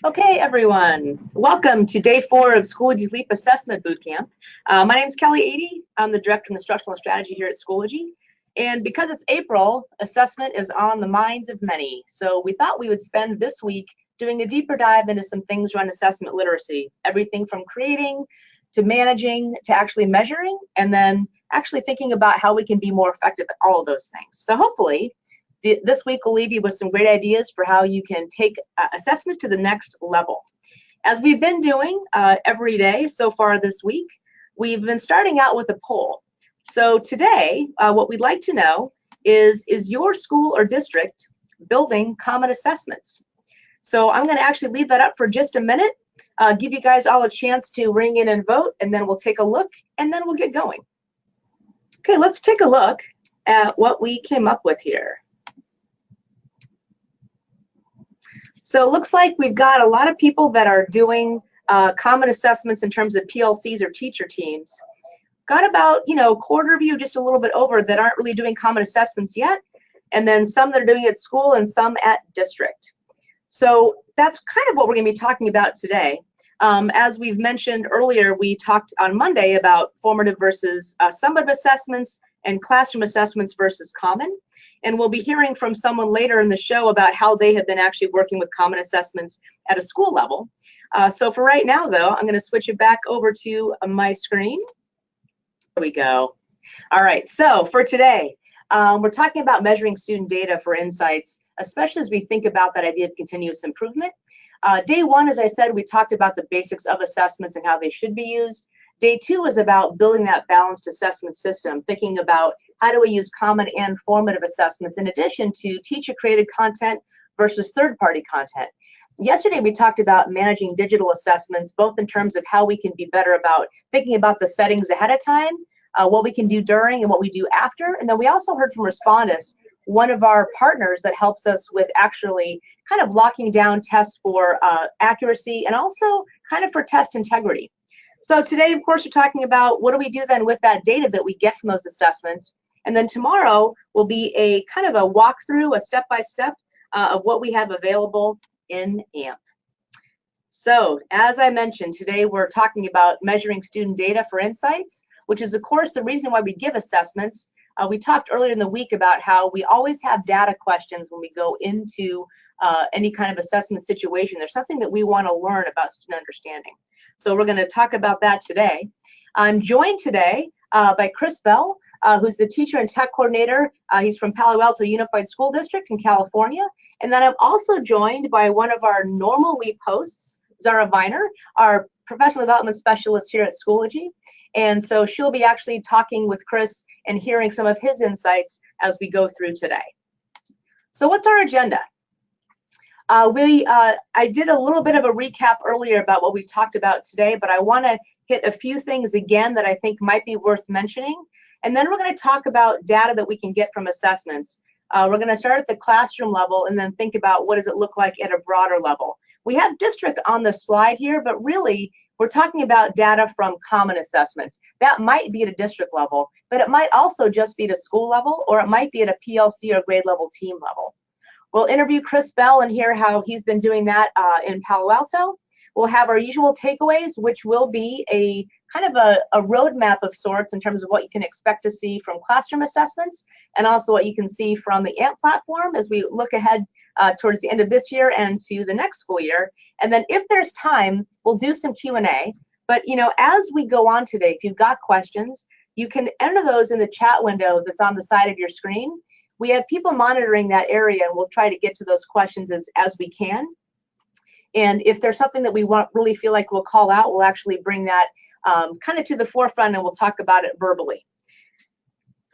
Okay, everyone, welcome to day 4 of Schoology's LEAP Assessment Bootcamp. My name is Kellie. I'm the Director of Instructional Strategy here at Schoology. And because it's April, assessment is on the minds of many. So we thought we would spend this week doing a deeper dive into some things around assessment literacy, everything from creating to managing to actually measuring, and then actually thinking about how we can be more effective at all of those things. So hopefully, this week will leave you with some great ideas for how you can take assessments to the next level. As we've been doing every day so far this week, we've been starting out with a poll. So today, what we'd like to know is your school or district building common assessments? So I'm going to actually leave that up for just a minute, give you guys all a chance to ring in and vote, and then we'll take a look, and then we'll get going. Okay, let's take a look at what we came up with here. So it looks like we've got a lot of people that are doing common assessments in terms of PLCs or teacher teams. Got about, a quarter of you, just a little bit over, that aren't really doing common assessments yet, and then some that are doing it at school and some at district. So that's kind of what we're going to be talking about today. As we've mentioned earlier, we talked on Monday about formative versus summative assessments and classroom assessments versus common. And we'll be hearing from someone later in the show about how they have been actually working with common assessments at a school level. So for right now, though, I'm going to switch it back over to my screen. There we go. All right, so for today, we're talking about measuring student data for insights, especially as we think about that idea of continuous improvement. Day 1, as I said, we talked about the basics of assessments and how they should be used. Day 2 is about building that balanced assessment system, thinking about how do we use common and formative assessments in addition to teacher-created content versus third-party content. Yesterday, we talked about managing digital assessments, both in terms of how we can be better about thinking about the settings ahead of time, what we can do during and what we do after. And then we also heard from Respondus, one of our partners that helps us with actually kind of locking down tests for accuracy and also kind of for test integrity. So today, of course, we're talking about what do we do then with that data that we get from those assessments. And then tomorrow will be a kind of a walkthrough, a step-by-step of what we have available in AMP. So as I mentioned, today we're talking about measuring student data for insights, which is, of course, the reason why we give assessments. We talked earlier in the week about how we always have data questions when we go into any kind of assessment situation. There's something that we want to learn about student understanding. So we're going to talk about that today. I'm joined today by Chris Bell, who's the teacher and tech coordinator. He's from Palo Alto Unified School District in California. And then I'm also joined by one of our normal LEAP hosts, Zara Viner, our professional development specialist here at Schoology. And so she'll be actually talking with Chris and hearing some of his insights as we go through today. So what's our agenda? I did a little bit of a recap earlier about what we've talked about today, but I want to hit a few things again that I think might be worth mentioning. And then we're going to talk about data that we can get from assessments. We're going to start at the classroom level and then think about what does it look like at a broader level. We have district on the slide here, but really we're talking about data from common assessments. That might be at a district level, but it might also just be at a school level, or it might be at a PLC or grade level team level. We'll interview Chris Bell and hear how he's been doing that in Palo Alto. We'll have our usual takeaways, which will be a kind of a roadmap of sorts in terms of what you can expect to see from classroom assessments and also what you can see from the AMP platform as we look ahead towards the end of this year and to the next school year. And then if there's time, we'll do some Q&A. But as we go on today, if you've got questions, you can enter those in the chat window that's on the side of your screen. We have people monitoring that area, and we'll try to get to those questions as we can. And if there's something that we really feel like we'll call out, we'll actually bring that kind of to the forefront, and we'll talk about it verbally.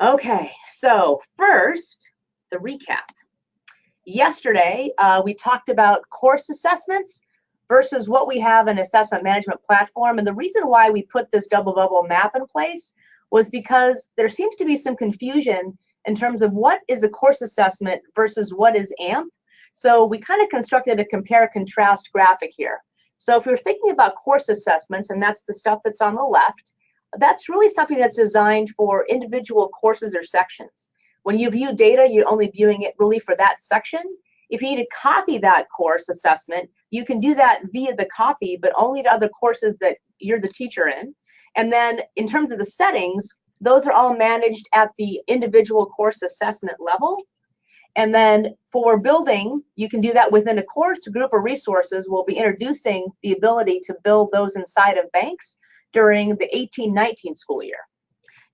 Okay, so first, the recap. Yesterday, we talked about course assessments versus what we have in assessment management platform. And the reason why we put this double bubble map in place was because there seems to be some confusion in terms of what is a course assessment versus what is AMP. So we kind of constructed a compare-contrast graphic here. So if you're thinking about course assessments, and that's the stuff that's on the left, that's really something that's designed for individual courses or sections. When you view data, you're only viewing it really for that section. If you need to copy that course assessment, You can do that via the copy, but only to other courses that you're the teacher in. And then in terms of the settings, those are all managed at the individual course assessment level. And then for building, you can do that within a course. A group of resources will be introducing the ability to build those inside of banks during the 18-19 school year.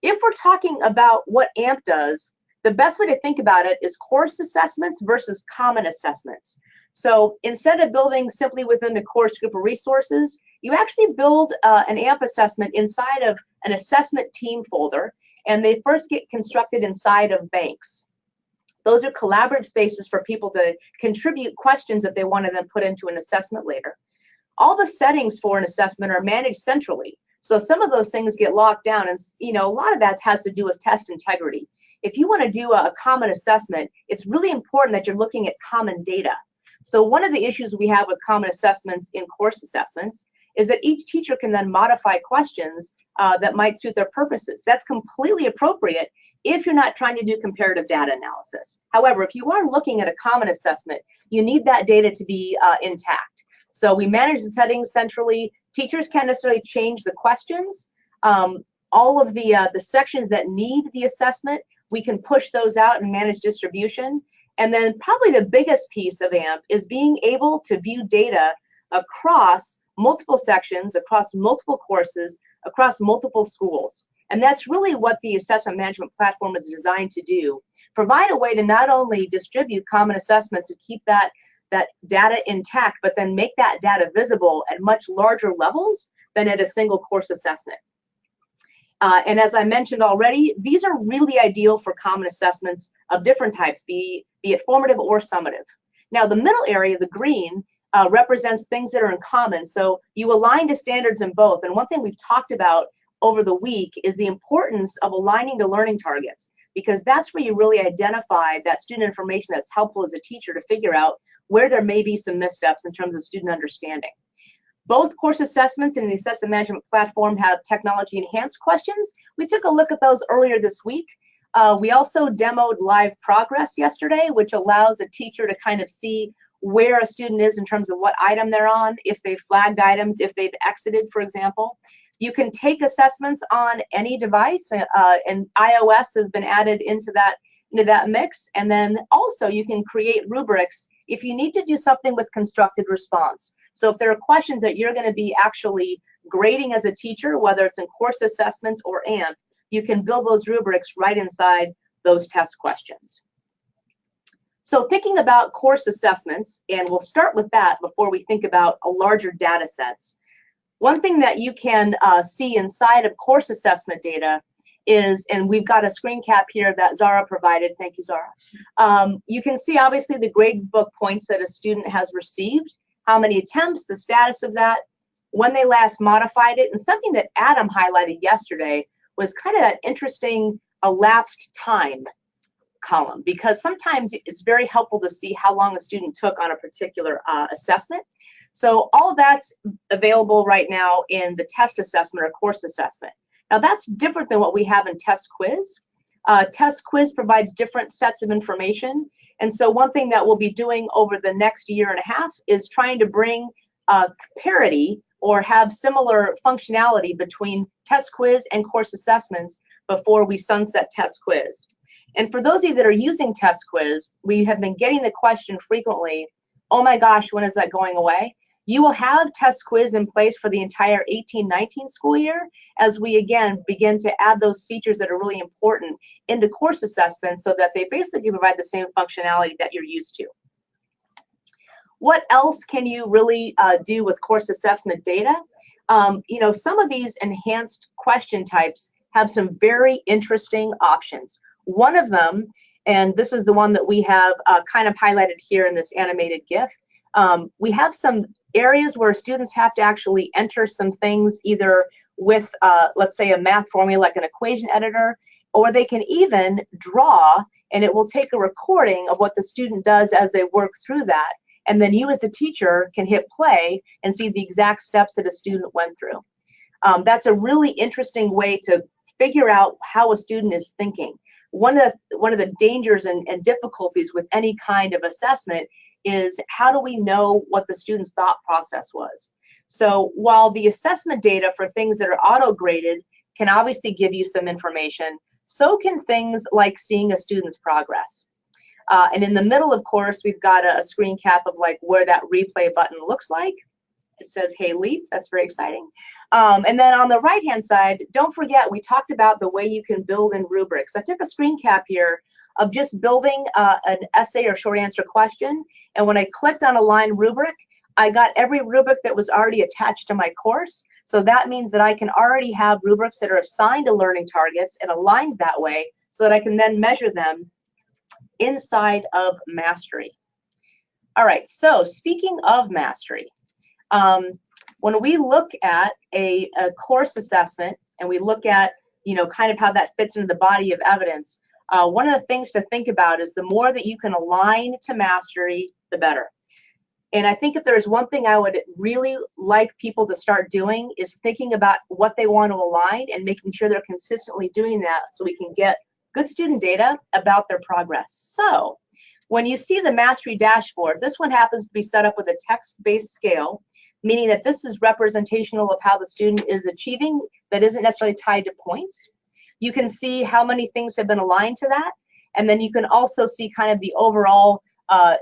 If we're talking about what AMP does, the best way to think about it is course assessments versus common assessments. So instead of building simply within the course group of resources, you actually build an AMP assessment inside of an assessment team folder, and they first get constructed inside of banks. Those are collaborative spaces for people to contribute questions that they want to then put into an assessment later. All the settings for an assessment are managed centrally. So some of those things get locked down, and a lot of that has to do with test integrity. If you want to do a common assessment, it's really important that you're looking at common data. So one of the issues we have with common assessments in course assessments is that each teacher can then modify questions that might suit their purposes. That's completely appropriate if you're not trying to do comparative data analysis. However, if you are looking at a common assessment, you need that data to be intact. So we manage the settings centrally. Teachers can't necessarily change the questions. All of the sections that need the assessment, we can push those out and manage distribution. And then probably the biggest piece of AMP is being able to view data across multiple sections, across multiple courses, across multiple schools. And that's really what the assessment management platform is designed to do. Provide a way to not only distribute common assessments to keep that data intact, but then make that data visible at much larger levels than at a single course assessment. And as I mentioned already, these are really ideal for common assessments of different types, be it formative or summative. Now, the middle area, the green, represents things that are in common. So you align to standards in both. And one thing we've talked about over the week is the importance of aligning to learning targets, because that's where you really identify that student information that's helpful as a teacher to figure out where there may be some missteps in terms of student understanding. Both course assessments and the assessment management platform have technology enhanced questions. We took a look at those earlier this week. We also demoed live progress yesterday, which allows a teacher to kind of see where a student is in terms of what item they're on, if they've flagged items, if they've exited, for example. You can take assessments on any device, and iOS has been added into that mix. And then also you can create rubrics if you need to do something with constructed response. So if there are questions that you're going to be actually grading as a teacher, whether it's in course assessments or AMP, you can build those rubrics right inside those test questions. So thinking about course assessments, and we'll start with that before we think about a larger data sets. One thing that you can see inside of course assessment data is, and we've got a screen cap here that Zara provided. Thank you, Zara. You can see obviously the grade book points that a student has received, how many attempts, the status of that, when they last modified it, and something that Adam highlighted yesterday was kind of that interesting elapsed time column, because sometimes it's very helpful to see how long a student took on a particular assessment. So all of that's available right now in the test assessment or course assessment. Now that's different than what we have in test quiz. Test quiz provides different sets of information. And so one thing that we'll be doing over the next year and a half is trying to bring parity or have similar functionality between test quiz and course assessments before we sunset test quiz. And for those of you that are using test quiz, we have been getting the question frequently, oh my gosh, when is that going away? You will have test quiz in place for the entire 18-19 school year as we, again, begin to add those features that are really important into course assessment so that they basically provide the same functionality that you're used to. What else can you really do with course assessment data? Some of these enhanced question types have some very interesting options. One of them, and this is the one that we have kind of highlighted here in this animated GIF, we have some areas where students have to actually enter some things either with, let's say, a math formula like an equation editor, or they can even draw, and it will take a recording of what the student does as they work through that. And then you as the teacher can hit play and see the exact steps that a student went through. That's a really interesting way to figure out how a student is thinking. One of the dangers and difficulties with any kind of assessment is how do we know what the student's thought process was? So while the assessment data for things that are auto-graded can obviously give you some information, so can things like seeing a student's progress. And in the middle, of course, we've got a screen cap of like where that replay button looks like. It says, hey, leap. That's very exciting. And then on the right-hand side, don't forget, we talked about the way you can build in rubrics. I took a screen cap here of just building an essay or short answer question. And when I clicked on Align Rubric, I got every rubric that was already attached to my course. So that means that I can already have rubrics that are assigned to learning targets and aligned that way so that I can then measure them inside of Mastery. All right, so speaking of Mastery, when we look at a course assessment and we look at, you know, kind of how that fits into the body of evidence, one of the things to think about is the more that you can align to Mastery, the better. And I think if there's one thing I would really like people to start doing is thinking about what they want to align and making sure they're consistently doing that so we can get good student data about their progress. So when you see the Mastery dashboard, this one happens to be set up with a text-based scale, meaning that this is representational of how the student is achieving that isn't necessarily tied to points. You can see how many things have been aligned to that, and then you can also see kind of the overall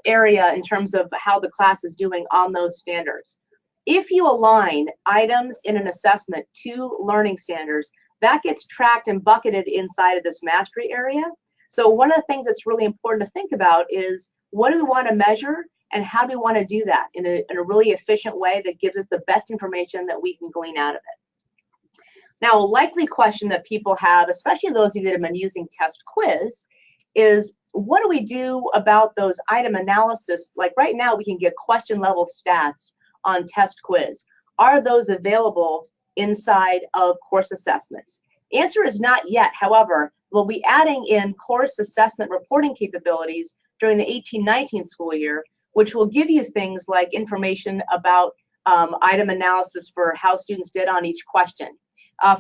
area in terms of how the class is doing on those standards. If you align items in an assessment to learning standards, that gets tracked and bucketed inside of this Mastery area. So one of the things that's really important to think about is what do we want to measure and how do we want to do that in a really efficient way that gives us the best information that we can glean out of it. Now, a likely question that people have, especially those of you that have been using Test Quiz, is what do we do about those item analysis? Like right now, we can get question level stats on Test Quiz. Are those available inside of course assessments? Answer is not yet. However, we'll be adding in course assessment reporting capabilities during the 18-19 school year, which will give you things like information about item analysis for how students did on each question.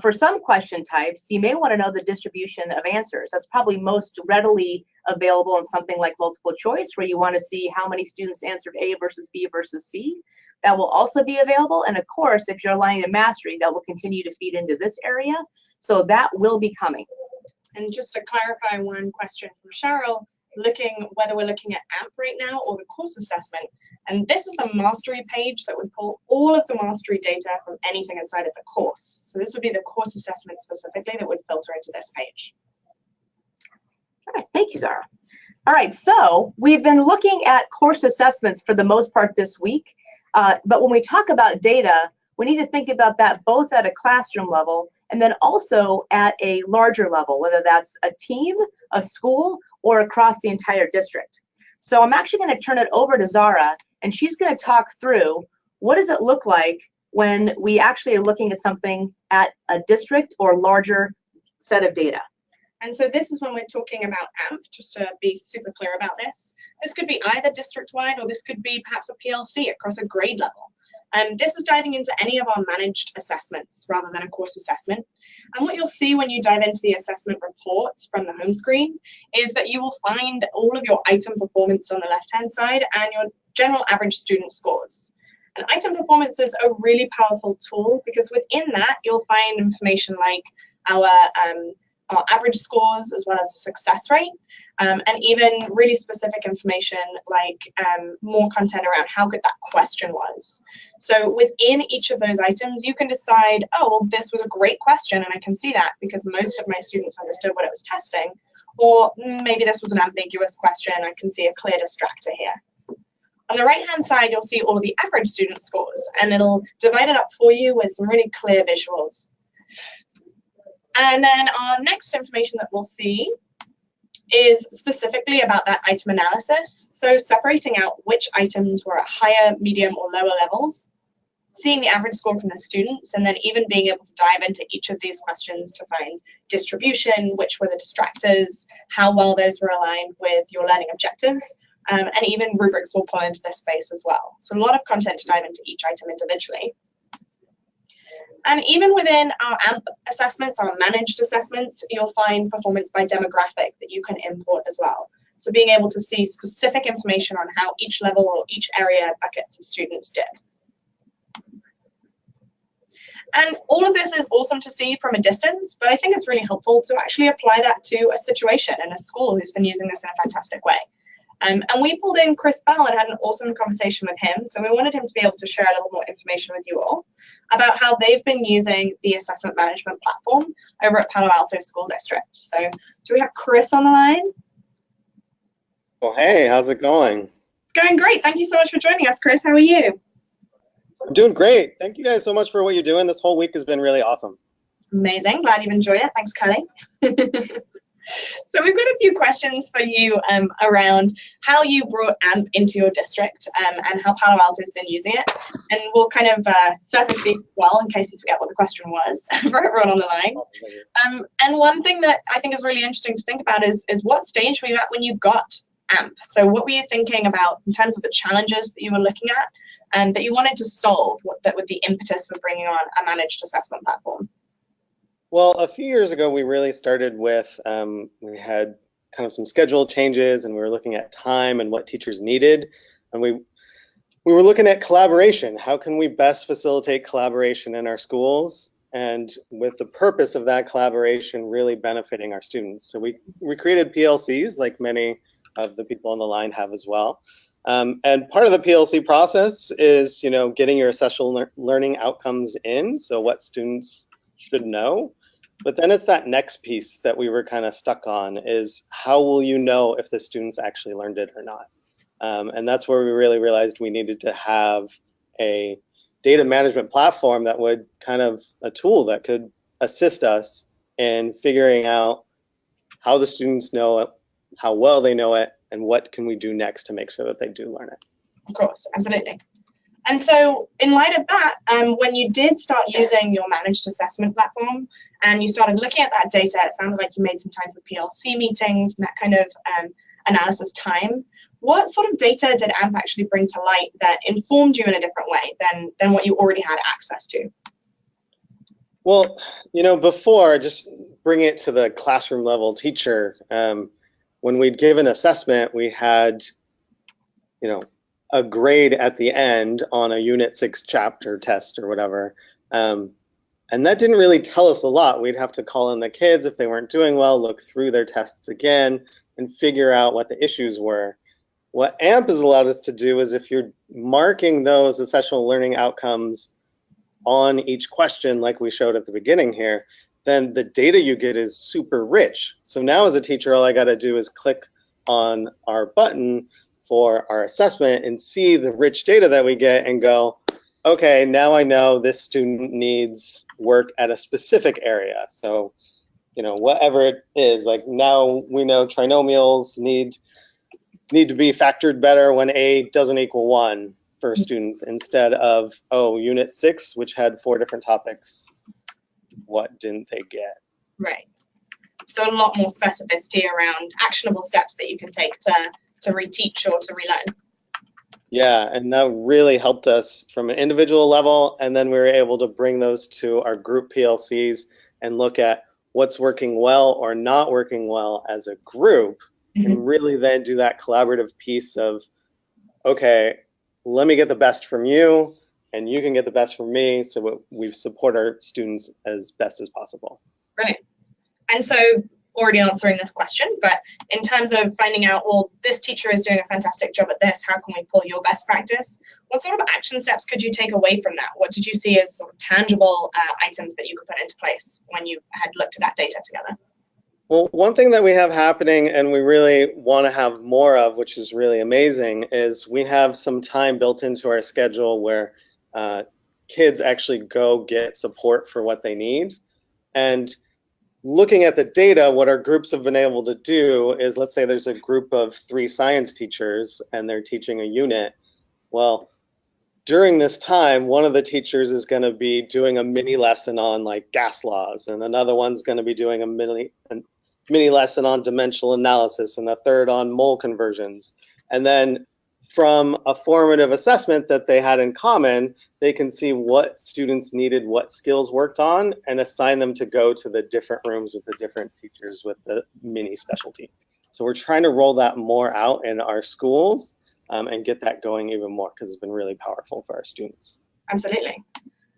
For some question types, you may want to know the distribution of answers. That's probably most readily available in something like multiple choice, where you want to see how many students answered A versus B versus C. That will also be available. And of course, if you're aligning to Mastery, that will continue to feed into this area. So that will be coming. And just to clarify one question from Cheryl, whether we're looking at AMP right now or the course assessment. And this is the Mastery page that would pull all of the Mastery data from anything inside of the course. So this would be the course assessment specifically that would filter into this page. All right, thank you, Zara. All right, so we've been looking at course assessments for the most part this week. But when we talk about data, we need to think about that both at a classroom level and then also at a larger level, whether that's a team, a school, or across the entire district. So I'm actually going to turn it over to Zara, and she's going to talk through what does it look like when we actually are looking at something at a district or larger set of data. And so this is when we're talking about AMP, just to be super clear about this. This could be either district-wide or this could be perhaps a PLC across a grade level. This is diving into any of our managed assessments rather than a course assessment. And what you'll see when you dive into the assessment reports from the home screen is that you will find all of your item performance on the left-hand side and your general average student scores. And item performance is a really powerful tool because within that, you'll find information like our average scores as well as the success rate, and even really specific information like more content around how good that question was. So within each of those items, you can decide, oh, well, this was a great question, and I can see that because most of my students understood what it was testing, or maybe this was an ambiguous question, I can see a clear distractor here. On the right-hand side, you'll see all of the average student scores, and it'll divide it up for you with some really clear visuals. And then our next information that we'll see is specifically about that item analysis. So separating out which items were at higher, medium, or lower levels, seeing the average score from the students, and then even being able to dive into each of these questions to find distribution, which were the distractors, how well those were aligned with your learning objectives, and even rubrics will pull into this space as well. So a lot of content to dive into each item individually. And even within our AMP assessments, our managed assessments, you'll find performance by demographic that you can import as well. So being able to see specific information on how each level or each area buckets of students did. And all of this is awesome to see from a distance, but I think it's really helpful to actually apply that to a situation in a school who's been using this in a fantastic way. And we pulled in Chris Bell and had an awesome conversation with him. So we wanted him to be able to share a little more information with you all about how they've been using the assessment management platform over at Palo Alto School District. So do we have Chris on the line? Well, hey, how's it going? Going great. Thank you so much for joining us, Chris. How are you? I'm doing great. Thank you guys so much for what you're doing. This whole week has been really awesome. Amazing. Glad you've enjoyed it. Thanks, Kellie. So we've got a few questions for you around how you brought AMP into your district and how Palo Alto has been using it. And we'll kind of surface these as well in case you forget what the question was for everyone on the line. And one thing that I think is really interesting to think about is what stage were you at when you got AMP? So what were you thinking about in terms of the challenges that you were looking at and that you wanted to solve that with the impetus for bringing on a managed assessment platform? Well, a few years ago, we really started with, we had kind of some schedule changes and we were looking at time and what teachers needed. And we were looking at collaboration. How can we best facilitate collaboration in our schools? And with the purpose of that collaboration really benefiting our students. So we created PLCs like many of the people on the line have as well. And part of the PLC process is, getting your essential learning outcomes in. So what students should know. But then it's that next piece that we were kind of stuck on is how will you know if the students actually learned it or not? And that's where we really realized we needed to have a data management platform that would a tool that could assist us in figuring out how the students know it, how well they know it, and what can we do next to make sure that they do learn it. Of course, absolutely. And so in light of that, when you did start using your managed assessment platform and you started looking at that data, it sounded like you made some time for PLC meetings and that kind of analysis time. What sort of data did AMP actually bring to light that informed you in a different way than what you already had access to? Well, before, just bring it to the classroom level teacher, when we'd give an assessment, we had, a grade at the end on a Unit 6 chapter test or whatever. And that didn't really tell us a lot. We'd have to call in the kids if they weren't doing well, look through their tests again, and figure out what the issues were. What AMP has allowed us to do is if you're marking those essential learning outcomes on each question, like we showed at the beginning here, then the data you get is super rich. So now as a teacher, all I got to do is click on our button for our assessment and see the rich data that we get and go, okay, now I know this student needs work at a specific area. So, whatever it is, like now we know trinomials need to be factored better when A doesn't equal 1 for students instead of, Unit 6, which had 4 different topics. What didn't they get? Right. So a lot more specificity around actionable steps that you can take to reteach or to relearn. Yeah, and that really helped us from an individual level, and then we were able to bring those to our group PLCs and look at what's working well or not working well as a group, and really then do that collaborative piece of, okay, let me get the best from you, and you can get the best from me, so we support our students as best as possible. Brilliant. And so, already answering this question, but in terms of finding out, well, this teacher is doing a fantastic job at this, how can we pull your best practice? What sort of action steps could you take away from that? What did you see as sort of tangible items that you could put into place when you had looked at that data together? Well, one thing that we have happening and we really want to have more of, which is really amazing, is we have some time built into our schedule where kids actually go get support for what they need. And looking at the data, what our groups have been able to do is, let's say there's a group of 3 science teachers and they're teaching a unit. Well, during this time, one of the teachers is going to be doing a mini lesson on like gas laws, and another one's going to be doing a mini lesson on dimensional analysis, and a third on mole conversions. And then from a formative assessment that they had in common, they can see what students needed, what skills worked on, and assign them to go to the different rooms with the different teachers with the mini specialty. So we're trying to roll that more out in our schools and get that going even more, because it's been really powerful for our students. Absolutely.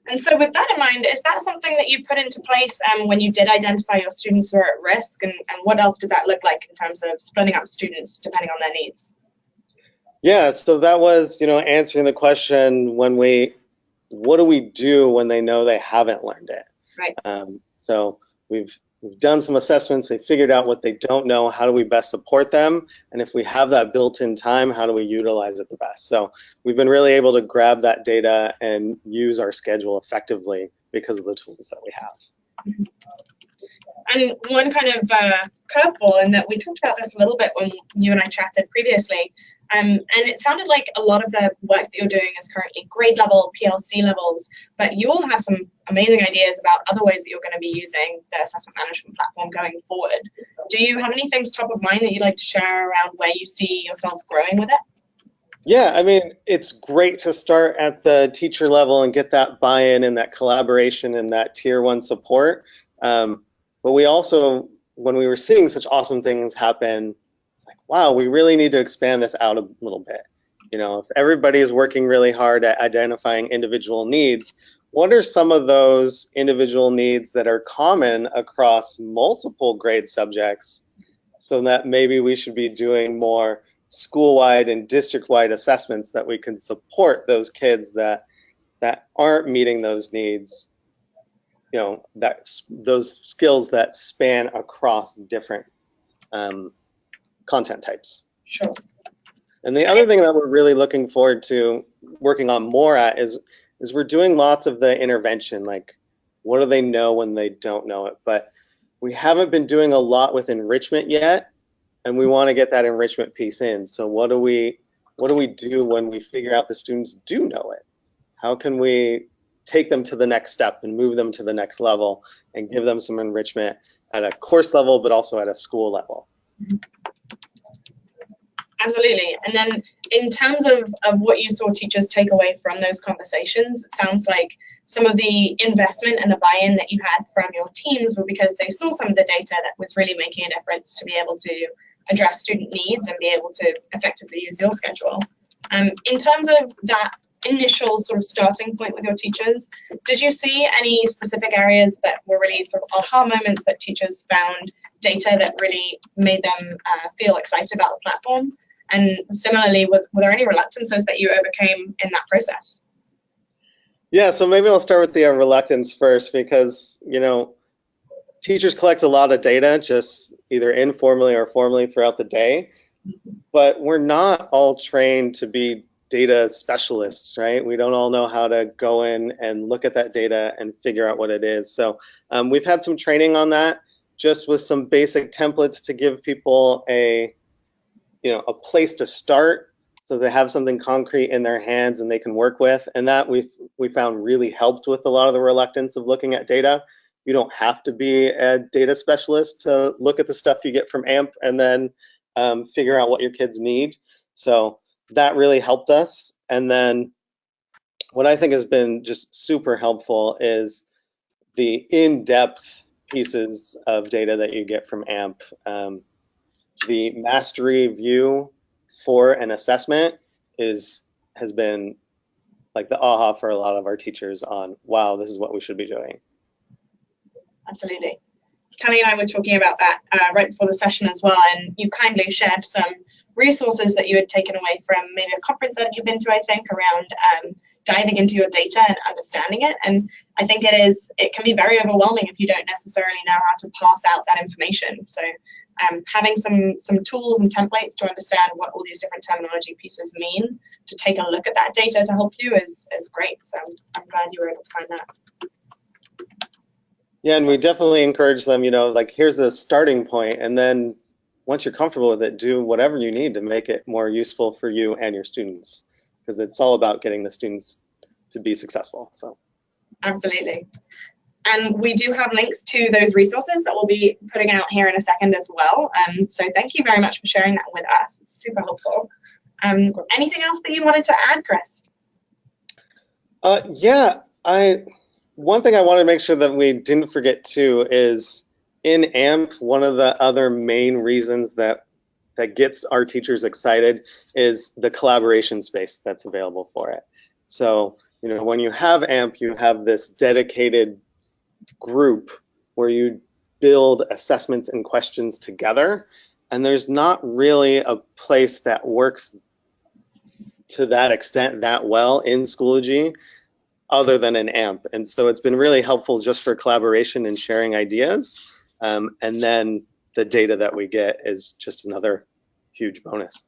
And so with that in mind, is that something that you put into place when you did identify your students who are at risk? And what else did that look like in terms of splitting up students depending on their needs? Yeah, so that was, answering the question what do we do when they know they haven't learned it? Right. So we've done some assessments, they figured out what they don't know, how do we best support them? And if we have that built-in time, how do we utilize it the best? So we've been really able to grab that data and use our schedule effectively because of the tools that we have. And one kind of curveball, in that we talked about this a little bit when you and I chatted previously, and it sounded like a lot of the work that you're doing is currently grade level, PLC levels, but you all have some amazing ideas about other ways that you're going to be using the assessment management platform going forward. Do you have any things top of mind that you'd like to share around where you see yourselves growing with it? Yeah, I mean, it's great to start at the teacher level and get that buy-in and that collaboration and that tier 1 support. But we also, when we were seeing such awesome things happen, it's like, wow, we really need to expand this out a little bit. If everybody is working really hard at identifying individual needs, what are some of those individual needs that are common across multiple grade subjects, so that maybe we should be doing more school-wide and district-wide assessments that we can support those kids that aren't meeting those needs, those skills that span across different content types. Sure. And the other thing that we're really looking forward to working on more at is we're doing lots of the intervention, like what do they know when they don't know it, but we haven't been doing a lot with enrichment yet, and we want to get that enrichment piece in. So what do we do when we figure out the students do know it? How can we take them to the next step and move them to the next level and give them some enrichment at a course level, but also at a school level? Absolutely. And then in terms of what you saw teachers take away from those conversations, it sounds like some of the investment and the buy-in that you had from your teams were because they saw some of the data that was really making a difference to be able to address student needs and be able to effectively use your schedule. In terms of that initial sort of starting point with your teachers, did you see any specific areas that were really sort of aha moments that teachers found data that really made them feel excited about the platform? And similarly, were there any reluctances that you overcame in that process? Yeah, so maybe I'll start with the reluctance first, because teachers collect a lot of data, just either informally or formally throughout the day, but we're not all trained to be data specialists, right? We don't all know how to go in and look at that data and figure out what it is. So we've had some training on that, just with some basic templates to give people a place to start, so they have something concrete in their hands and they can work with. And that we found really helped with a lot of the reluctance of looking at data. You don't have to be a data specialist to look at the stuff you get from AMP and then figure out what your kids need. So that really helped us. And then what I think has been just super helpful is the in-depth pieces of data that you get from AMP. The mastery view for an assessment has been like the aha for a lot of our teachers on, wow, this is what we should be doing. Absolutely. Kellie and I were talking about that right before the session as well, and you kindly shared some resources that you had taken away from maybe a conference that you've been to, I think, around diving into your data and understanding it. And I think it can be very overwhelming if you don't necessarily know how to pass out that information. So having some tools and templates to understand what all these different terminology pieces mean, to take a look at that data to help you is great. So I'm glad you were able to find that. Yeah, and we definitely encourage them, like, here's a starting point, and then once you're comfortable with it, do whatever you need to make it more useful for you and your students, because it's all about getting the students to be successful. So absolutely. And we do have links to those resources that we'll be putting out here in a second as well. So thank you very much for sharing that with us. It's super helpful. Anything else that you wanted to add, Chris? Yeah, one thing I want to make sure that we didn't forget too is in AMP, one of the other main reasons that that gets our teachers excited is the collaboration space that's available for it. So, you know, when you have AMP, you have this dedicated group where you build assessments and questions together, and there's not really a place that works to that extent that well in Schoology other than an AMP. And so it's been really helpful just for collaboration and sharing ideas. And then the data that we get is just another huge bonus.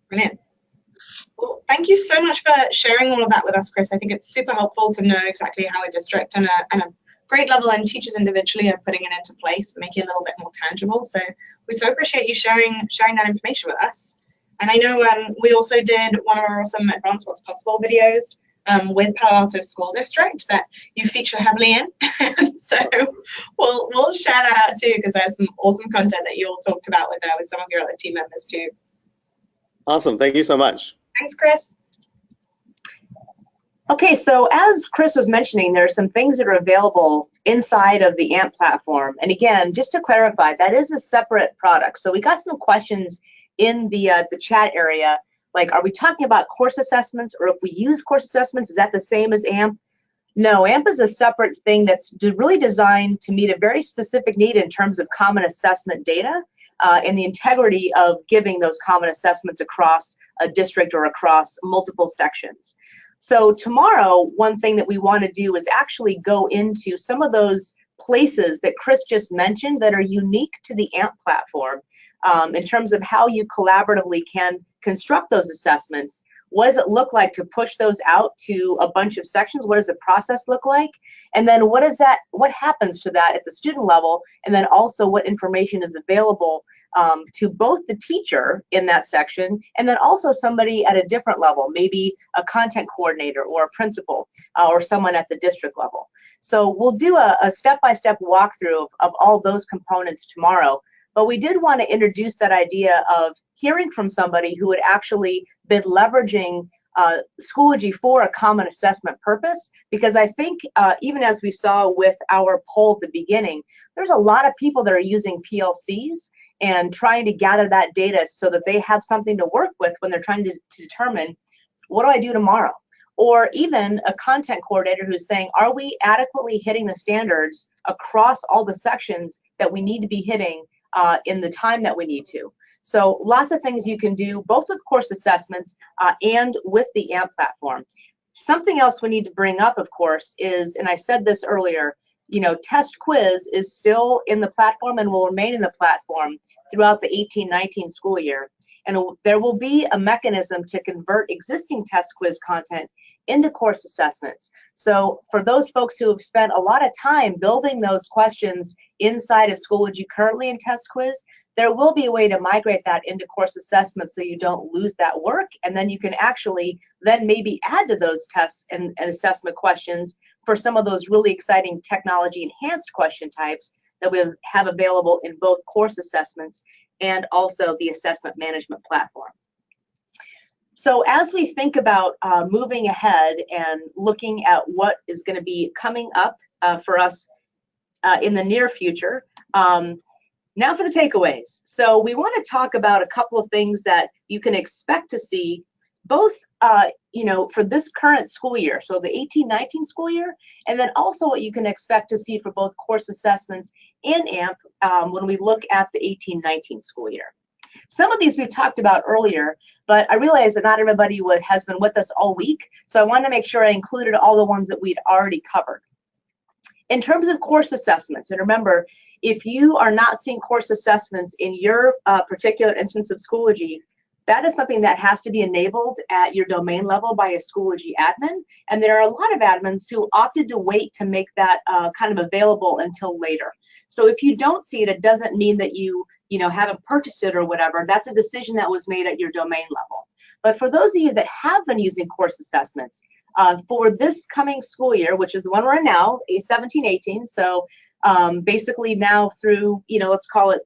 Brilliant. Well, thank you so much for sharing all of that with us, Chris. I think it's super helpful to know exactly how a district and a grade level and teachers individually are putting it into place, making it a little bit more tangible. So we so appreciate you sharing that information with us. And I know we also did one of our awesome Advanced What's Possible videos with Palo Alto School District that you feature heavily in. So we'll share that out too, because there's some awesome content that you all talked about with some of your other team members too. Awesome. Thank you so much. Thanks, Chris. Okay, so as Chris was mentioning, there are some things that are available inside of the AMP platform. And again, just to clarify, that is a separate product. So we got some questions in the chat area, like, are we talking about course assessments, or if we use course assessments, is that the same as AMP? No, AMP is a separate thing that's really designed to meet a very specific need in terms of common assessment data and the integrity of giving those common assessments across a district or across multiple sections. So tomorrow, one thing that we want to do is actually go into some of those places that Chris just mentioned that are unique to the AMP platform in terms of how you collaboratively can construct those assessments. What does it look like to push those out to a bunch of sections? What does the process look like? And then what happens to that at the student level? And then also what information is available to both the teacher in that section and then also somebody at a different level, maybe a content coordinator or a principal or someone at the district level. So we'll do a step-by-step walkthrough of all those components tomorrow. But we did want to introduce that idea of hearing from somebody who had actually been leveraging Schoology for a common assessment purpose, because I think even as we saw with our poll at the beginning, there's a lot of people that are using PLCs and trying to gather that data so that they have something to work with when they're trying to determine, what do I do tomorrow? Or even a content coordinator who's saying, are we adequately hitting the standards across all the sections that we need to be hitting in the time that we need to? So lots of things you can do both with course assessments and with the AMP platform. Something else we need to bring up, of course, is, and I said this earlier, you know, test quiz is still in the platform and will remain in the platform throughout the 18-19 school year. And there will be a mechanism to convert existing test quiz content into course assessments. So for those folks who have spent a lot of time building those questions inside of Schoology currently in test quiz, there will be a way to migrate that into course assessments so you don't lose that work, and then you can actually then maybe add to those tests and assessment questions for some of those really exciting technology enhanced question types that we have available in both course assessments and also the assessment management platform. So as we think about moving ahead and looking at what is going to be coming up for us in the near future, now for the takeaways. So we want to talk about a couple of things that you can expect to see both you know, for this current school year, so the 18-19 school year, and then also what you can expect to see for both course assessments and AMP when we look at the 18-19 school year. Some of these we've talked about earlier, but I realize that not everybody has been with us all week, so I wanted to make sure I included all the ones that we'd already covered. In terms of course assessments, and remember, if you are not seeing course assessments in your particular instance of Schoology, that is something that has to be enabled at your domain level by a Schoology admin, and there are a lot of admins who opted to wait to make that kind of available until later. So if you don't see it, it doesn't mean that you haven't purchased it or whatever. That's a decision that was made at your domain level. But for those of you that have been using course assessments for this coming school year, which is the one we're in now, 17-18, so basically now through, let's call it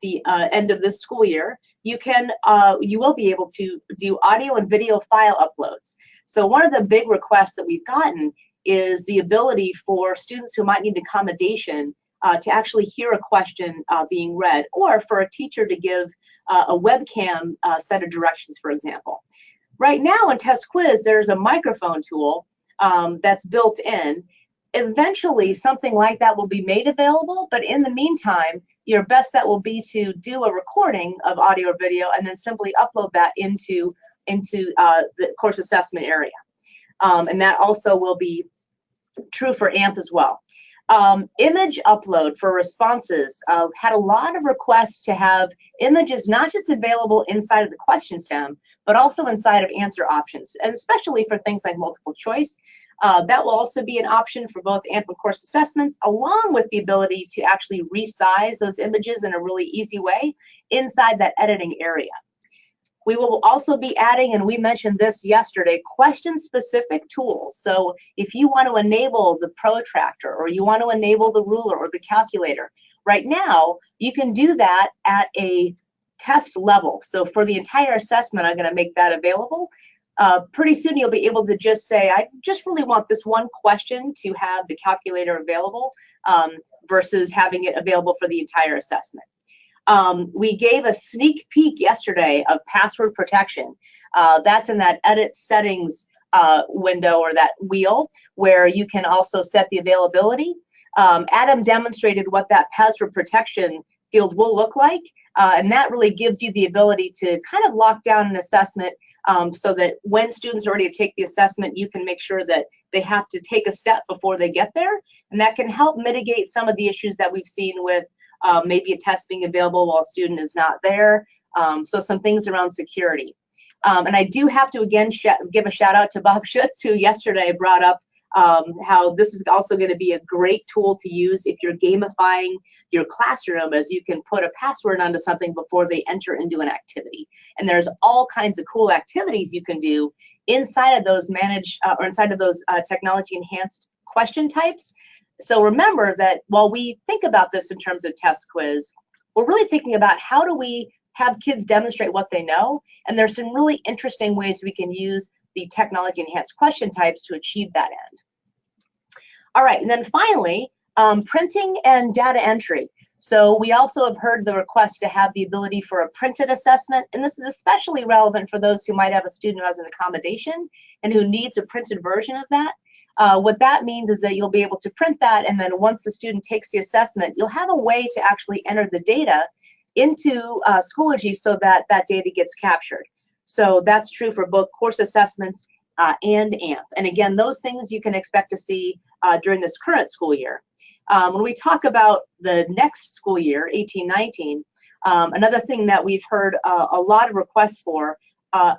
the end of this school year, you will be able to do audio and video file uploads. So one of the big requests that we've gotten is the ability for students who might need accommodation to actually hear a question being read, or for a teacher to give a webcam set of directions, for example. Right now in Test Quiz, there's a microphone tool that's built in. Eventually, something like that will be made available, but in the meantime, your best bet will be to do a recording of audio or video and then simply upload that into the course assessment area. And that also will be true for AMP as well. Image upload for responses. Had a lot of requests to have images not just available inside of the question stem, but also inside of answer options, and especially for things like multiple choice. That will also be an option for both AMP and course assessments, along with the ability to actually resize those images in a really easy way inside that editing area. We will also be adding, and we mentioned this yesterday, question-specific tools. So if you want to enable the protractor, or you want to enable the ruler or the calculator, right now you can do that at a test level. So for the entire assessment, I'm going to make that available. Pretty soon you'll be able to just say, I just really want this one question to have the calculator available versus having it available for the entire assessment. We gave a sneak peek yesterday of password protection. That's in that edit settings window, or that wheel, where you can also set the availability. Adam demonstrated what that password protection field will look like, and that really gives you the ability to kind of lock down an assessment so that when students are ready to take the assessment, you can make sure that they have to take a step before they get there, and that can help mitigate some of the issues that we've seen with maybe a test being available while a student is not there. So some things around security. And I do have to again give a shout out to Bob Schutz, who yesterday brought up how this is also going to be a great tool to use if you're gamifying your classroom, as you can put a password onto something before they enter into an activity. And there's all kinds of cool activities you can do inside of those managed or inside of those technology enhanced question types. So remember that while we think about this in terms of Test Quiz, we're really thinking about how do we have kids demonstrate what they know, and there's some really interesting ways we can use the technology enhanced question types to achieve that end. All right, and then finally, printing and data entry. So we also have heard the request to have the ability for a printed assessment, and this is especially relevant for those who might have a student who has an accommodation and who needs a printed version of that. What that means is that you'll be able to print that, and then once the student takes the assessment, you'll have a way to actually enter the data into Schoology so that that data gets captured. So that's true for both course assessments and AMP. And again, those things you can expect to see during this current school year. When we talk about the next school year, 18-19, another thing that we've heard a lot of requests for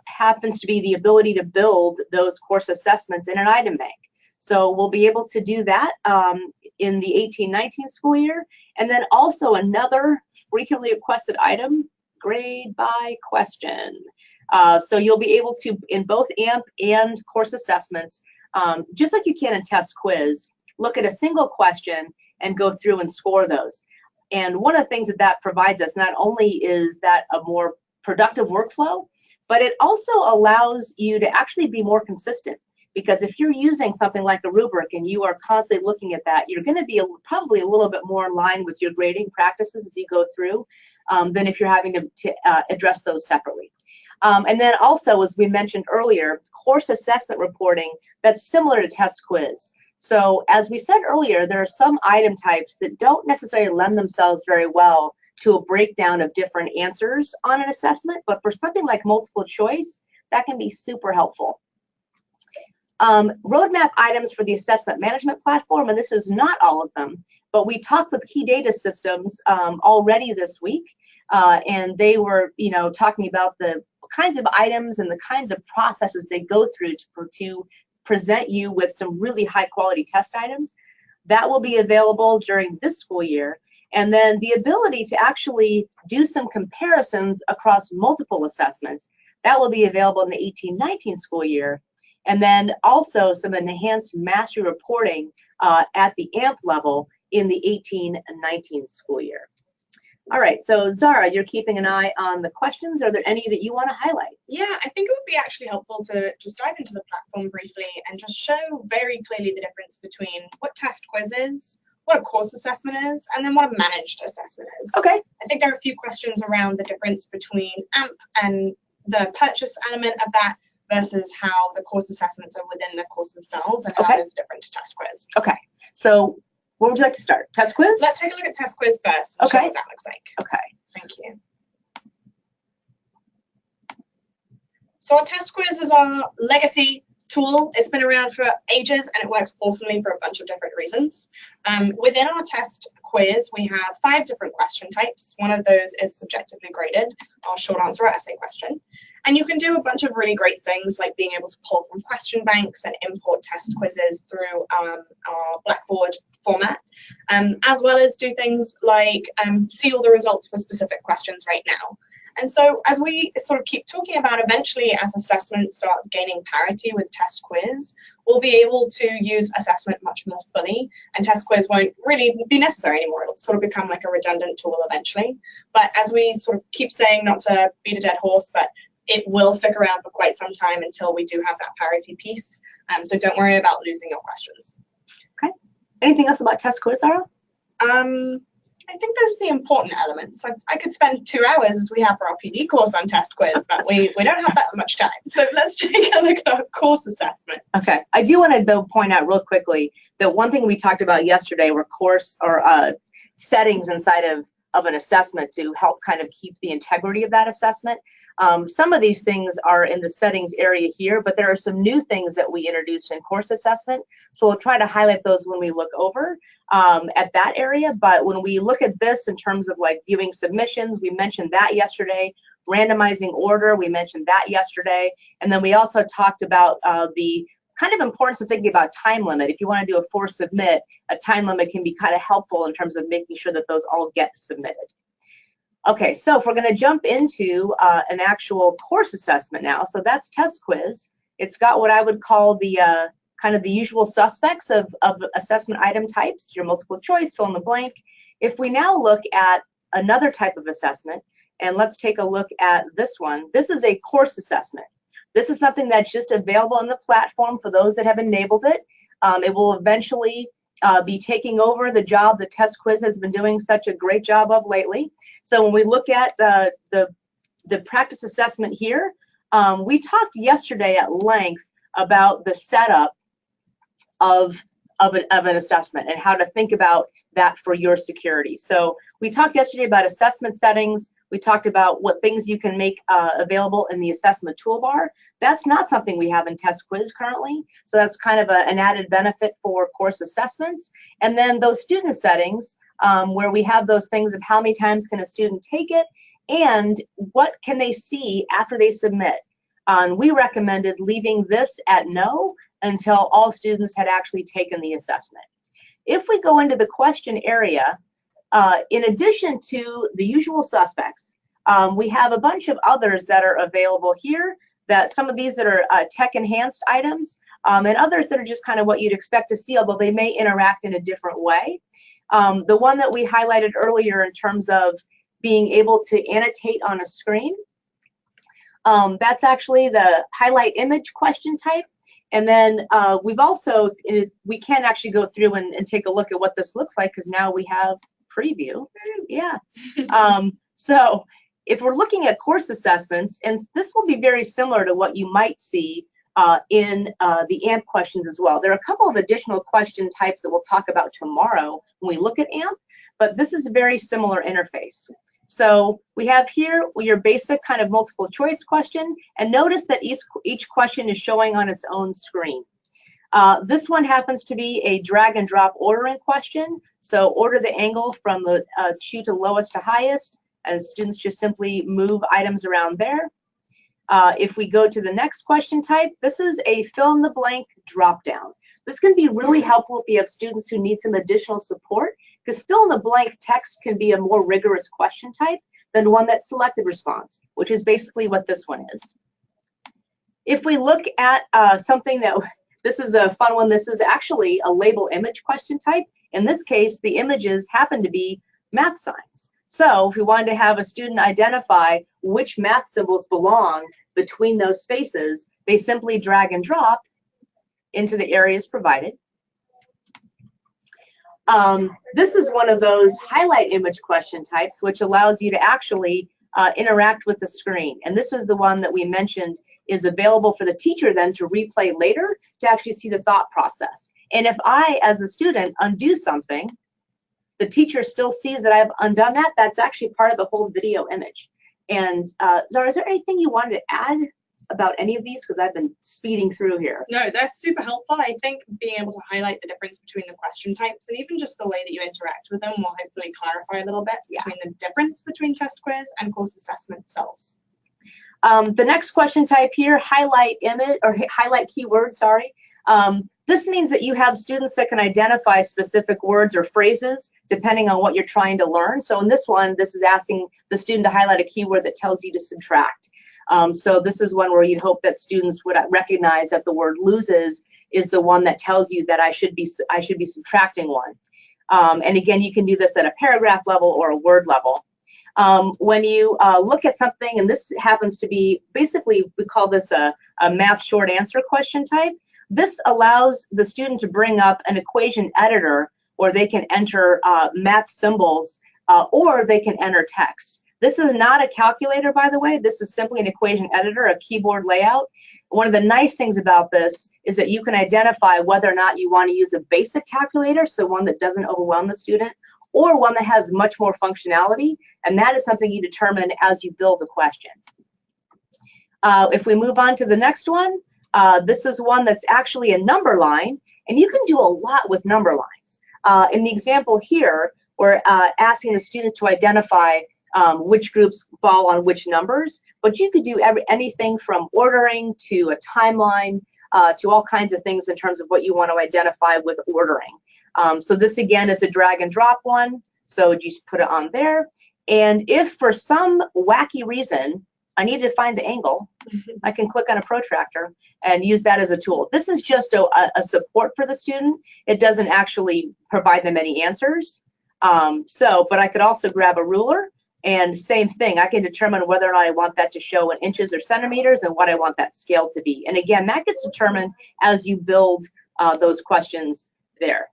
happens to be the ability to build those course assessments in an item bank. So we'll be able to do that in the 18-19 school year. And then also another frequently requested item, grade by question. So you'll be able to, in both AMP and course assessments, just like you can in Test Quiz, look at a single question and go through and score those. And one of the things that that provides us, not only is that a more productive workflow, but it also allows you to actually be more consistent. Because if you're using something like a rubric and you are constantly looking at that, you're going to be probably a little bit more in line with your grading practices as you go through than if you're having to address those separately. And then also, as we mentioned earlier, course assessment reporting that's similar to Test Quiz. So as we said earlier, there are some item types that don't necessarily lend themselves very well to a breakdown of different answers on an assessment, but for something like multiple choice, that can be super helpful. Roadmap items for the assessment management platform, and this is not all of them, but we talked with Key Data Systems already this week, and they were, talking about the kinds of items and the kinds of processes they go through to present you with some really high quality test items. That will be available during this school year. And then the ability to actually do some comparisons across multiple assessments, that will be available in the 18-19 school year. And then also some enhanced mastery reporting at the AMP level in the 18-19 school year. All right, so Zara, you're keeping an eye on the questions. Are there any that you want to highlight? Yeah, I think it would be actually helpful to just dive into the platform briefly and just show very clearly the difference between what Test Quiz is, what a course assessment is, and then what a managed assessment is. Okay. I think there are a few questions around the difference between AMP and the purchase element of that versus how the course assessments are within the course themselves and how Okay. it's different to test quiz. Okay. So where would you like to start? Test quiz? Let's take a look at test quiz first and show Okay. what that looks like. Okay. Thank you. So our test quiz is our legacy tool. It's been around for ages and it works awesomely for a bunch of different reasons. Within our test quiz, we have 5 different question types. One of those is subjectively graded, our short answer or essay question. And you can do a bunch of really great things like being able to pull from question banks and import test quizzes through our Blackboard format, as well as do things like see all the results for specific questions right now. And so as we sort of keep talking about, eventually as assessment starts gaining parity with test quiz, we'll be able to use assessment much more fully, and test quiz won't really be necessary anymore. It'll sort of become like a redundant tool eventually. But as we sort of keep saying, not to beat a dead horse, but it will stick around for quite some time until we do have that parity piece. So don't worry about losing your questions. Okay. Anything else about test quiz, Sarah? I think those are the important elements. I could spend 2 hours as we have for our PD course on test quiz, but we don't have that much time. So let's take a look at our course assessment. Okay. I do want to, though, point out real quickly that one thing we talked about yesterday were course or settings inside of an assessment to help kind of keep the integrity of that assessment. Some of these things are in the settings area here, but there are some new things that we introduced in course assessment. So we'll try to highlight those when we look over at that area. But when we look at this in terms of like viewing submissions, we mentioned that yesterday. Randomizing order, we mentioned that yesterday. And then we also talked about the kind of importance of thinking about time limit. If you want to do a force submit, a time limit can be kind of helpful in terms of making sure that those all get submitted. Okay, so if we're going to jump into an actual course assessment now, so that's test quiz. It's got what I would call the kind of the usual suspects of assessment item types, your multiple choice, fill in the blank. If we now look at another type of assessment, and let's take a look at this one. This is a course assessment. This is something that's just available on the platform for those that have enabled it. It will eventually be taking over the job that test quiz has been doing such a great job of lately. So when we look at the practice assessment here, we talked yesterday at length about the setup of an assessment and how to think about that for your security. So we talked yesterday about assessment settings. We talked about what things you can make available in the assessment toolbar. That's not something we have in test quiz currently. So that's kind of an added benefit for course assessments. And then those student settings where we have those things of how many times can a student take it and what can they see after they submit. We recommended leaving this at no until all students had actually taken the assessment. If we go into the question area, in addition to the usual suspects, we have a bunch of others that are available here, that some of these that are tech-enhanced items, and others that are just kind of what you'd expect to see, although they may interact in a different way. The one that we highlighted earlier in terms of being able to annotate on a screen, that's actually the highlight image question type. And then we've also, we can actually go through and take a look at what this looks like because now we have preview. Yeah. So if we're looking at course assessments, and this will be very similar to what you might see in the AMP questions as well. There are a couple of additional question types that we'll talk about tomorrow when we look at AMP, but this is a very similar interface. So we have here your basic kind of multiple choice question, and notice that each question is showing on its own screen. This one happens to be a drag and drop ordering question. So order the angle from the shoe to lowest to highest, and students just simply move items around there. If we go to the next question type, this is a fill in the blank drop down. This can be really helpful if you have students who need some additional support, because fill in the blank text can be a more rigorous question type than one that's selected response, which is basically what this one is. If we look at something that, this is a fun one, this is actually a label image question type. In this case, the images happen to be math signs. So if we wanted to have a student identify which math symbols belong between those spaces, they simply drag and drop into the areas provided. This is one of those highlight image question types, which allows you to actually interact with the screen. And this is the one that we mentioned is available for the teacher then to replay later to actually see the thought process. And if I, as a student, undo something, the teacher still sees that I've undone that. That's actually part of the whole video image. And Zara, is there anything you wanted to add about any of these? Because I've been speeding through here. No, they're super helpful. I think being able to highlight the difference between the question types and even just the way that you interact with them will hopefully clarify a little bit between the difference between test quiz and course assessment cells. The next question type here, highlight image or highlight keyword, sorry. This means that you have students that can identify specific words or phrases depending on what you're trying to learn. So in this one, this is asking the student to highlight a keyword that tells you to subtract. So this is one where you'd hope that students would recognize that the word loses is the one that tells you that I should be subtracting one. And again, you can do this at a paragraph level or a word level. When you look at something, and this happens to be basically, we call this a math short answer question type. This allows the student to bring up an equation editor, or they can enter math symbols, or they can enter text. This is not a calculator, by the way. This is simply an equation editor, a keyboard layout. One of the nice things about this is that you can identify whether or not you want to use a basic calculator, so one that doesn't overwhelm the student, or one that has much more functionality, and that is something you determine as you build a question. If we move on to the next one, this is one that's actually a number line, and you can do a lot with number lines. In the example here, we're asking the students to identify which groups fall on which numbers, but you could do anything from ordering to a timeline to all kinds of things in terms of what you want to identify with ordering. So this again is a drag and drop one, so just put it on there. And if for some wacky reason I need to find the angle, I can click on a protractor and use that as a tool. This is just a support for the student. It doesn't actually provide them any answers. But I could also grab a ruler, and same thing, I can determine whether or not I want that to show in inches or centimeters and what I want that scale to be. And again, that gets determined as you build those questions there.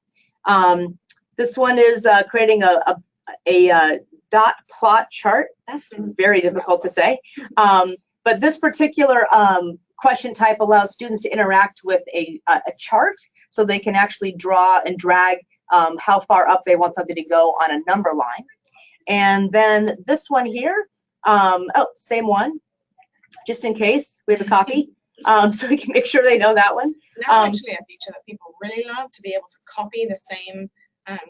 This one is creating a dot plot chart. That's very difficult to say. But this particular question type allows students to interact with a chart, so they can actually draw and drag how far up they want something to go on a number line. And then this one here, same one, just in case we have a copy, so we can make sure they know that one. That's actually a feature that people really love, to be able to copy the same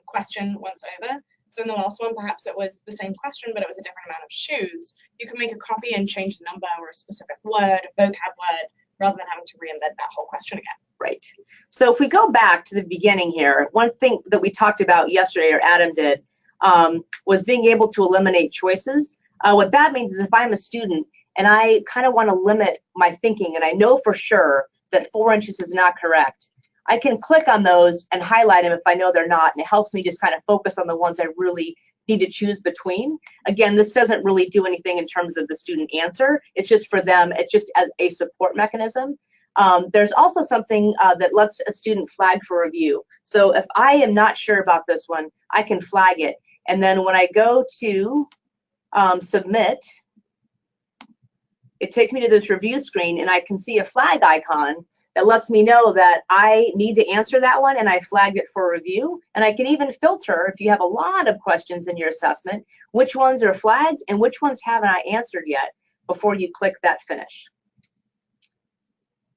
question once over. So in the last one, perhaps it was the same question, but it was a different amount of shoes. You can make a copy and change the number or a specific word, a vocab word, rather than having to reinvent that whole question again. Right. So if we go back to the beginning here, one thing that we talked about yesterday, or Adam did, was being able to eliminate choices. What that means is if I'm a student and I kind of want to limit my thinking, and I know for sure that 4 inches is not correct, I can click on those and highlight them if I know they're not, and it helps me just kind of focus on the ones I really need to choose between. Again, this doesn't really do anything in terms of the student answer. It's just for them, it's just as a support mechanism. There's also something that lets a student flag for review. So if I am not sure about this one, I can flag it. And then when I go to submit, it takes me to this review screen, and I can see a flag icon that lets me know that I need to answer that one, and I flagged it for review. And I can even filter, if you have a lot of questions in your assessment, which ones are flagged and which ones haven't I answered yet before you click that finish.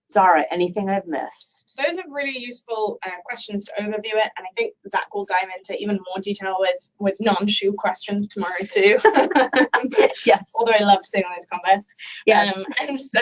Zara, anything I've missed? Those are really useful questions to overview it, and I think Zach will dive into even more detail with non-shoe questions tomorrow too. Yes. Although I love seeing those combos. Yes. And so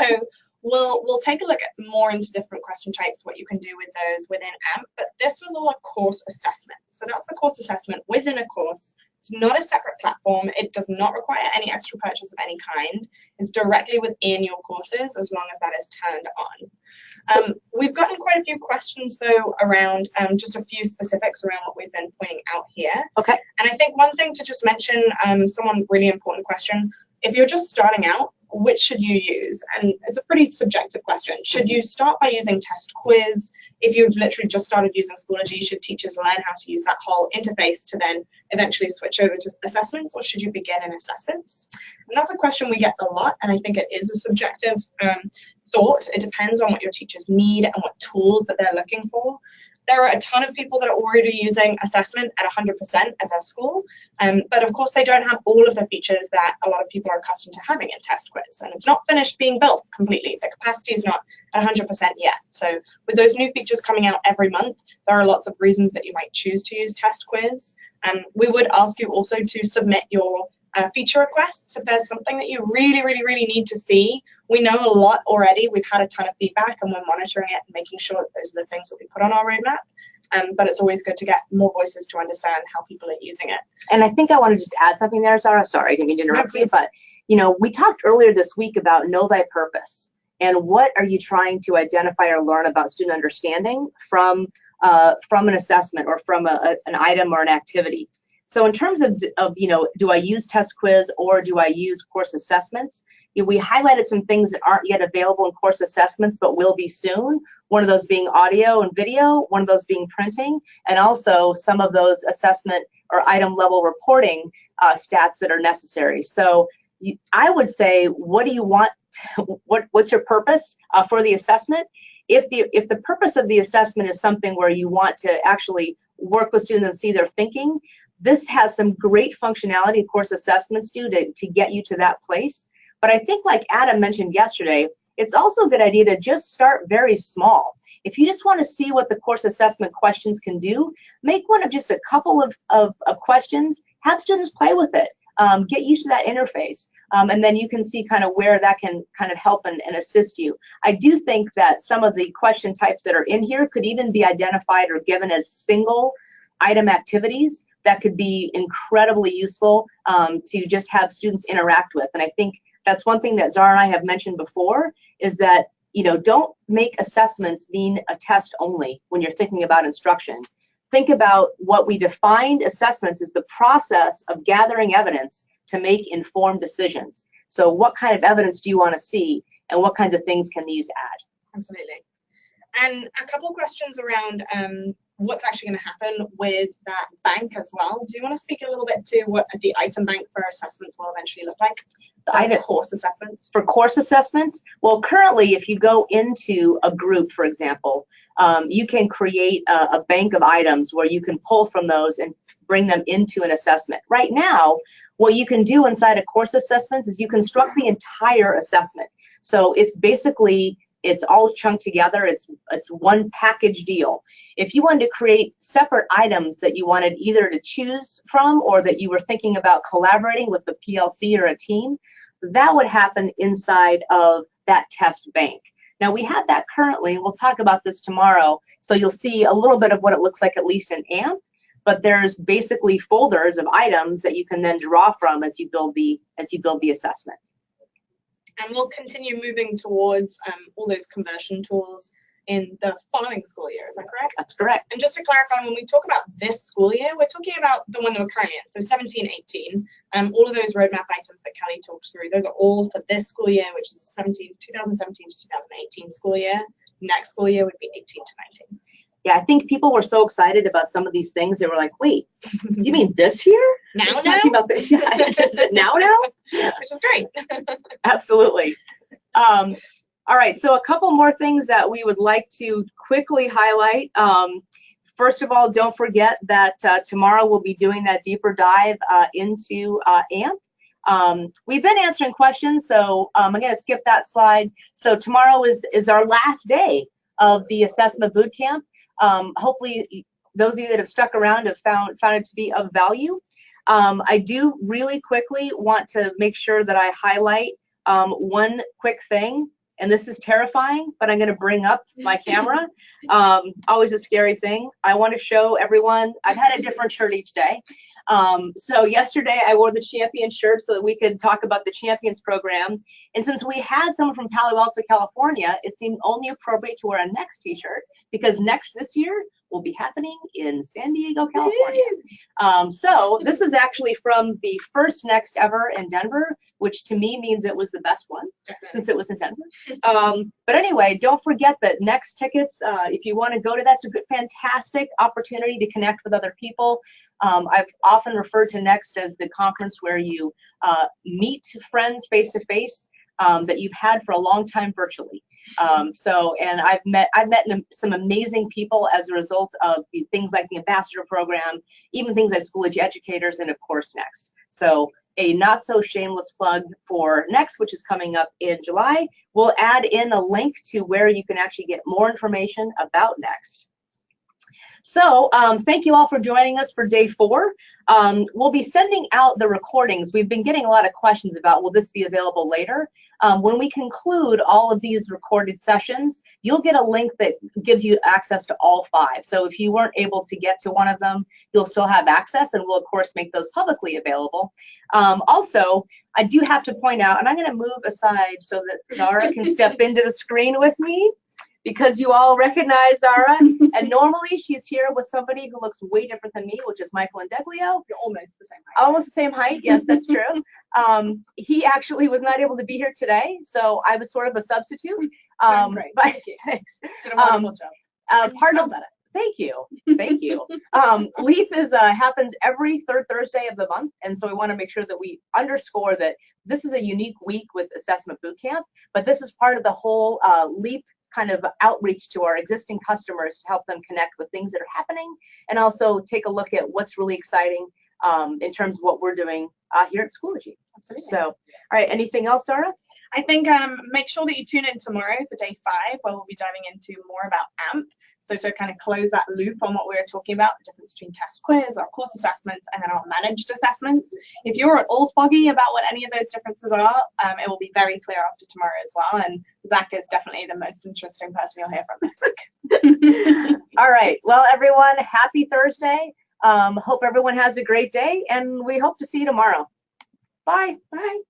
we'll take a look at more into different question types, what you can do with those within AMP. But this was all a course assessment. So that's the course assessment within a course. It's not a separate platform. It does not require any extra purchase of any kind. It's directly within your courses as long as that is turned on. We've gotten quite a few questions though around just a few specifics around what we've been pointing out here. Okay. And I think one thing to just mention, someone really important question, if you're just starting out, which should you use? And it's a pretty subjective question. Should you start by using test quiz if you've literally just started using Schoology, should teachers learn how to use that whole interface to then eventually switch over to assessments, or should you begin in assessments? And that's a question we get a lot, and I think it is a subjective thought. It depends on what your teachers need and what tools that they're looking for. There are a ton of people that are already using assessment at 100% at their school, but of course they don't have all of the features that a lot of people are accustomed to having in test quiz, and it's not finished being built completely. The capacity is not at 100% yet. So with those new features coming out every month, there are lots of reasons that you might choose to use test quiz. We would ask you also to submit your feature requests if there's something that you really need to see. We know a lot already. We've had a ton of feedback, and we're monitoring it and making sure that those are the things that we put on our roadmap. But it's always good to get more voices to understand how people are using it. And I think I want to just add something there, Zara. Sorry, I didn't mean to interrupt you, but we talked earlier this week about know thy purpose, and what are you trying to identify or learn about student understanding from an assessment or from an item or an activity. So in terms of do I use test quiz or do I use course assessments? We highlighted some things that aren't yet available in course assessments but will be soon. One of those being audio and video, one of those being printing, and also some of those assessment or item level reporting stats that are necessary. So I would say, what do you want? What's your purpose for the assessment? If the purpose of the assessment is something where you want to actually work with students and see their thinking, this has some great functionality course assessments do to get you to that place. But I think, like Adam mentioned yesterday, it's also a good idea to just start very small. If you just want to see what the course assessment questions can do, make one of just a couple of questions, have students play with it, get used to that interface, and then you can see kind of where that can kind of help and assist you. I do think that some of the question types that are in here could even be identified or given as single item activities that could be incredibly useful to just have students interact with. And I think that's one thing that Zara and I have mentioned before, is that don't make assessments mean a test only when you're thinking about instruction. Think about what we defined assessments as the process of gathering evidence to make informed decisions. So what kind of evidence do you want to see, and what kinds of things can these add? Absolutely. And a couple of questions around what's actually going to happen with that bank as well. Do you want to speak a little bit to what the item bank for assessments will eventually look like? The course assessments? For course assessments? Well, currently, if you go into a group, for example, you can create a bank of items where you can pull from those and bring them into an assessment. Right now, what you can do inside of course assessments is you construct the entire assessment. So it's basically, it's all chunked together. It's one package deal. If you wanted to create separate items that you wanted either to choose from or that you were thinking about collaborating with the PLC or a team, that would happen inside of that test bank. Now we have that currently, and we'll talk about this tomorrow. So you'll see a little bit of what it looks like, at least in AMP. But there's basically folders of items that you can then draw from as you build the assessment. And we'll continue moving towards all those conversion tools in the following school year, is that correct? That's correct. And just to clarify, when we talk about this school year, we're talking about the one that we're currently in, so 17-18. All of those roadmap items that Kellie talked through, those are all for this school year, which is 2017 to 2018 school year. Next school year would be 18 to 19. Yeah, I think people were so excited about some of these things. They were like, wait, do you mean this year? Now? About the, yeah, is it now? Which is great. Absolutely. All right, so a couple more things that we would like to quickly highlight. First of all, don't forget that tomorrow we'll be doing that deeper dive into AMP. We've been answering questions, so I'm going to skip that slide. So tomorrow is our last day of the Assessment Bootcamp. Hopefully, those of you that have stuck around have found it to be of value. I do really quickly want to make sure that I highlight one quick thing, and this is terrifying, but I'm going to bring up my camera. Always a scary thing. I want to show everyone, I've had a different shirt each day. So yesterday I wore the champion shirt so that we could talk about the champions program. And since we had someone from Palo Alto, California, it seemed only appropriate to wear a Next t-shirt, because Next this year will be happening in San Diego, California. So this is actually from the first Next ever in Denver, which to me means it was the best one since it was in Denver. But anyway, don't forget that Next tickets, if you want to go to that, it's a good, fantastic opportunity to connect with other people. I've often referred to Next as the conference where you meet friends face to face that you've had for a long time virtually. And I've met some amazing people as a result of things like the ambassador program, even things like Schoology educators, and of course Next. So a not so shameless plug for Next, which is coming up in July. We'll add in a link to where you can actually get more information about Next. So thank you all for joining us for day 4. We'll be sending out the recordings. We've been getting a lot of questions about, will this be available later? When we conclude all of these recorded sessions, you'll get a link that gives you access to all 5. So if you weren't able to get to one of them, you'll still have access, and we'll of course make those publicly available. Also, I do have to point out, and I'm going to move aside so that Zara can step into the screen with me, because you all recognize Zara, and normally she's here with somebody who looks way different than me, which is Michael Indeglio. You're almost the same height. Almost the same height, yes, that's true. He actually was not able to be here today, so I was sort of a substitute. Great. But thanks. Did a wonderful job. Part of that. Thank you. Thank you. LEAP happens every third Thursday of the month, and so we want to make sure that we underscore that this is a unique week with Assessment Bootcamp, but this is part of the whole LEAP kind of outreach to our existing customers to help them connect with things that are happening, and also take a look at what's really exciting in terms of what we're doing here at Schoology. Absolutely. So, all right, anything else, Zara? I think make sure that you tune in tomorrow for day 5, where we'll be diving into more about AMP. So to kind of close that loop on what we were talking about, the difference between test quiz, our course assessments, and then our managed assessments. If you're at all foggy about what any of those differences are, it will be very clear after tomorrow as well. And Zach is definitely the most interesting person you'll hear from this week. All right. Well, everyone, happy Thursday. Hope everyone has a great day, and we hope to see you tomorrow. Bye. Bye.